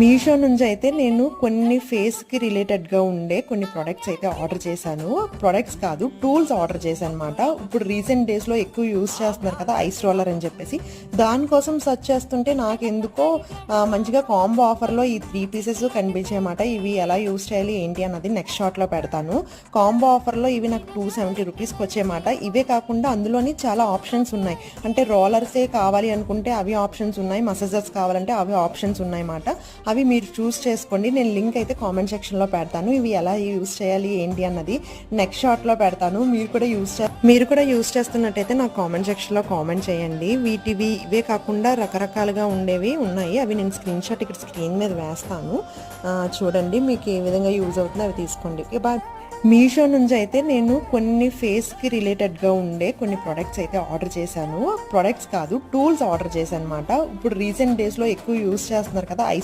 మీషో నుంచి అయితే నేను కొన్ని ఫేస్కి రిలేటెడ్గా ఉండే కొన్ని ప్రొడక్ట్స్ అయితే ఆర్డర్ చేశాను. ప్రొడక్ట్స్ కాదు, టూల్స్ ఆర్డర్ చేశాను అనమాట. ఇప్పుడు రీసెంట్ డేస్లో ఎక్కువ యూస్ చేస్తున్నారు కదా ఐస్ రోలర్ అని చెప్పేసి, దానికోసం సెర్చ్ చేస్తుంటే నాకు ఎందుకో మంచిగా కాంబో ఆఫర్లో ఈ 3 పీసెస్ కనిపించాయన్నమాట. ఇవి ఎలా యూస్ చేయాలి ఏంటి అన్నది నెక్స్ట్ షార్ట్లో పెడతాను. కాంబో ఆఫర్లో ఇవి నాకు 270 రూపీస్కి వచ్చాయన్నమాట. ఇవే కాకుండా అందులోని చాలా ఆప్షన్స్ ఉన్నాయి. అంటే రోలర్సే కావాలి అనుకుంటే అవి ఆప్షన్స్ ఉన్నాయి, మసాజర్స్ కావాలంటే అవి ఆప్షన్స్ ఉన్నాయన్నమాట. అవి మీరు చూస్ చేసుకోండి. నేను లింక్ అయితే కామెంట్ సెక్షన్లో పెడతాను. ఇవి ఎలా యూస్ చేయాలి ఏంటి అన్నది నెక్స్ట్ షార్ట్లో పెడతాను. మీరు కూడా యూస్ చేస్తున్నట్టయితే నాకు కామెంట్ సెక్షన్లో కామెంట్ చేయండి. ఇవే కాకుండా రకరకాలుగా ఉండేవి ఉన్నాయి. అవి నేను స్క్రీన్ షాట్ ఇక్కడ స్క్రీన్ మీద వేస్తాను, చూడండి. మీకు ఏ విధంగా యూజ్ అవుతుందో అవి తీసుకోండి. బాయ్. మీషో నుంచి అయితే నేను కొన్ని ఫేస్కి రిలేటెడ్గా ఉండే కొన్ని ప్రొడక్ట్స్ అయితే ఆర్డర్ చేశాను. ప్రొడక్ట్స్ కాదు, టూల్స్ ఆర్డర్ చేశాను అనమాట. ఇప్పుడు రీసెంట్ డేస్లో ఎక్కువ యూస్ చేస్తున్నారు కదా ఐస్